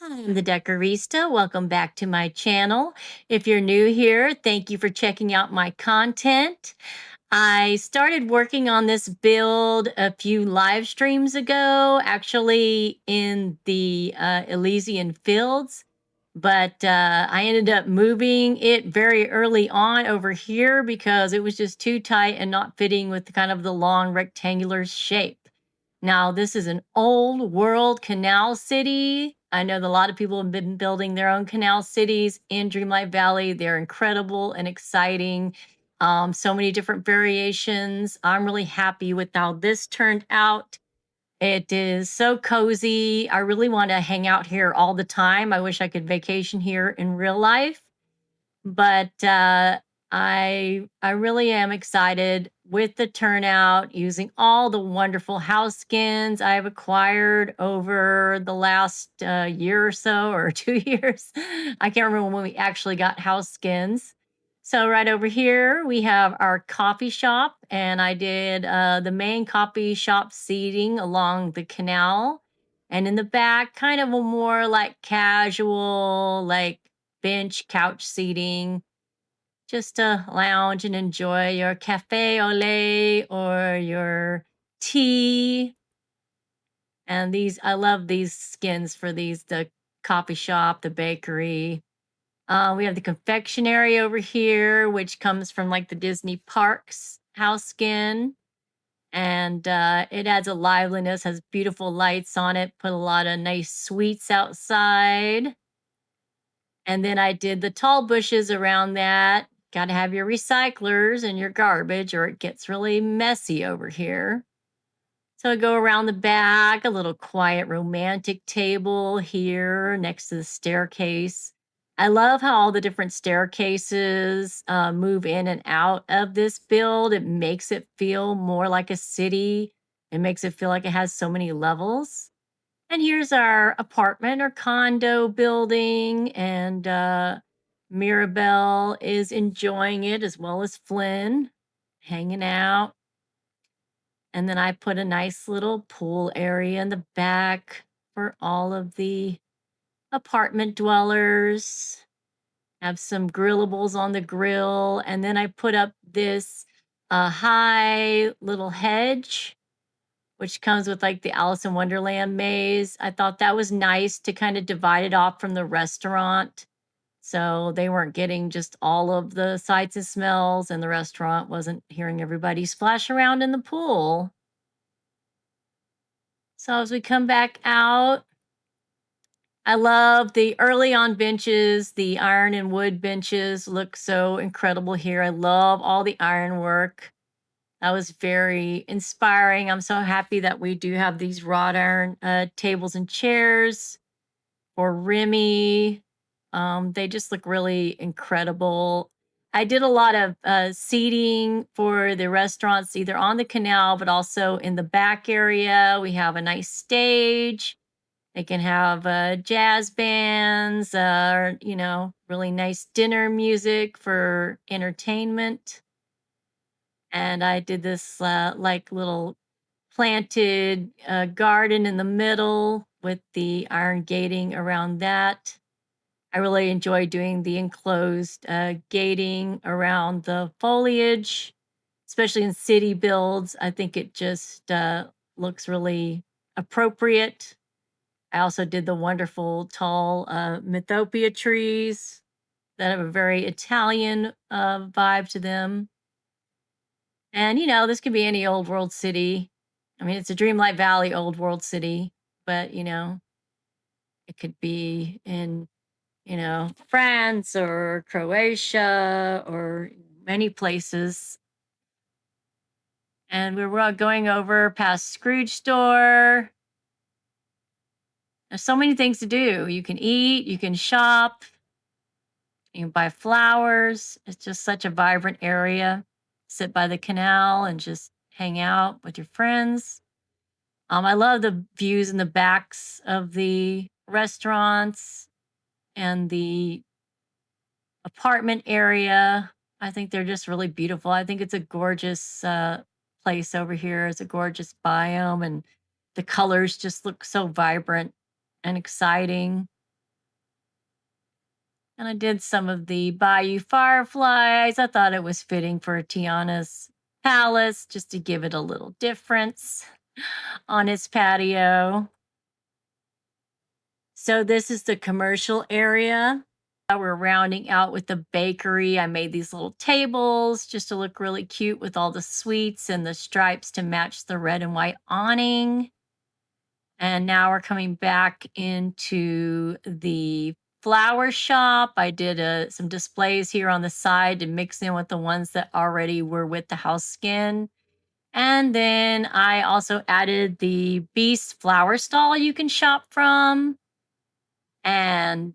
I'm the Decorista. Welcome back to my channel. If you're new here, thank you for checking out my content. I started working on this build a few live streams ago, actually in the Elysian Fields, but I ended up moving it very early on over here because it was just too tight and not fitting with kind of the long rectangular shape. Now, this is an old world canal city. I know that a lot of people have been building their own canal cities in Dreamlight Valley. They're incredible and exciting. So many different variations. I'm really happy with how this turned out. It is so cozy. I really want to hang out here all the time. I wish I could vacation here in real life. But I really am excited with the turnout using all the wonderful house skins I've acquired over the last year or so, or 2 years. I can't remember when we actually got house skins. So right over here we have our coffee shop, and I did the main coffee shop seating along the canal, and in the back, kind of a more like casual, like bench couch seating, just to lounge and enjoy your cafe au lait or your tea. And these, I love these skins for these, the coffee shop, the bakery. We have the confectionery over here, which comes from like the Disney parks house skin. And it adds a liveliness, has beautiful lights on it, put a lot of nice sweets outside. And then I did the tall bushes around that. Got to have your recyclers and your garbage, or it gets really messy over here. So I go around the back, a little quiet romantic table here next to the staircase. I love how all the different staircases move in and out of this build. It makes it feel more like a city. It makes it feel like it has so many levels. And here's our apartment or condo building, and Mirabelle is enjoying it as well as Flynn, hanging out. And then I put a nice little pool area in the back for all of the apartment dwellers. Have some grillables on the grill, and then I put up this high little hedge which comes with like the Alice in Wonderland maze. I thought that was nice to kind of divide it off from the restaurant. So they weren't getting just all of the sights and smells, and the restaurant wasn't hearing everybody splash around in the pool. So as we come back out, I love the early on benches. The iron and wood benches look so incredible here. I love all the ironwork. That was very inspiring. I'm so happy that we do have these wrought iron tables and chairs for Remy. They just look really incredible. I did a lot of seating for the restaurants, either on the canal, but also in the back area. We have a nice stage. They can have jazz bands, really nice dinner music for entertainment. And I did this like little planted garden in the middle with the iron gating around that. I really enjoy doing the enclosed gating around the foliage, especially in city builds. I think it just looks really appropriate. I also did the wonderful tall Mythopia trees that have a very Italian vibe to them. And, this could be any old world city. I mean, it's a Dreamlight Valley old world city, but, it could be in, France or Croatia or many places. And we were going over past Scrooge store. There's so many things to do. You can eat, you can shop, you can buy flowers. It's just such a vibrant area. Sit by the canal and just hang out with your friends. I love the views in the backs of the restaurants and the apartment area. I think they're just really beautiful. I think it's a gorgeous place over here. It's a gorgeous biome, and the colors just look so vibrant and exciting. And I did some of the Bayou Fireflies. I thought it was fitting for Tiana's palace just to give it a little difference on his patio. So this is the commercial area. We're rounding out with the bakery. I made these little tables just to look really cute with all the sweets and the stripes to match the red and white awning. And now we're coming back into the flower shop. I did some displays here on the side to mix in with the ones that already were with the house skin. And then I also added the Beast flower stall you can shop from and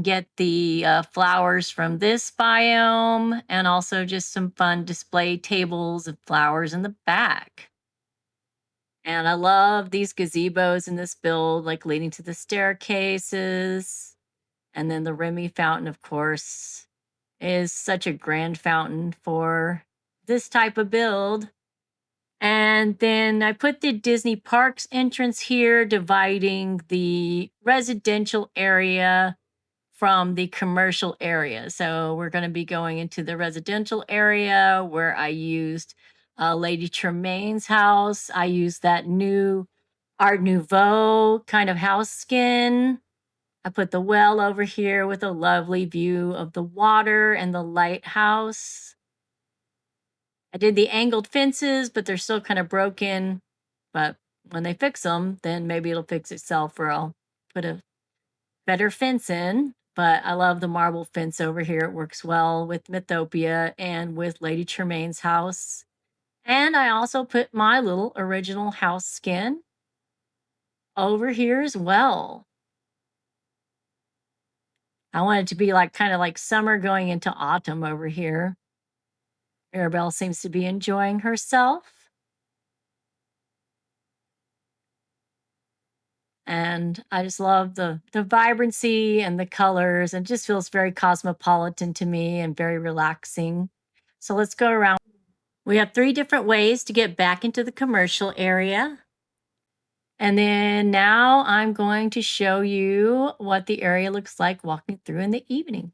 get the flowers from this biome, and also just some fun display tables of flowers in the back. And I love these gazebos in this build, like leading to the staircases. And then the Remy fountain, of course, is such a grand fountain for this type of build. And then I put the Disney Parks entrance here, dividing the residential area from the commercial area. So we're going to be going into the residential area where I used Lady Tremaine's house. I used that new Art Nouveau kind of house skin. I put the well over here with a lovely view of the water and the lighthouse. I did the angled fences, but they're still kind of broken. But when they fix them, then maybe it'll fix itself, or I'll put a better fence in. But I love the marble fence over here. It works well with Mythopia and with Lady Tremaine's house. And I also put my little original house skin over here as well. I want it to be like kind of like summer going into autumn over here. Arabelle seems to be enjoying herself. And I just love the vibrancy and the colors, and just feels very cosmopolitan to me and very relaxing. So let's go around. We have 3 different ways to get back into the commercial area. And then now I'm going to show you what the area looks like walking through in the evening.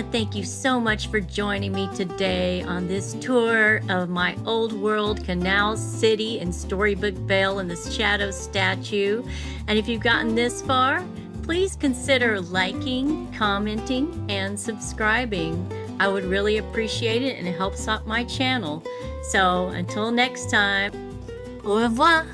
to thank you so much for joining me today on this tour of my old world, Canal City in Storybook Vale and the shadow statue. And if you've gotten this far, please consider liking, commenting, and subscribing. I would really appreciate it, and it helps out my channel. So until next time, au revoir.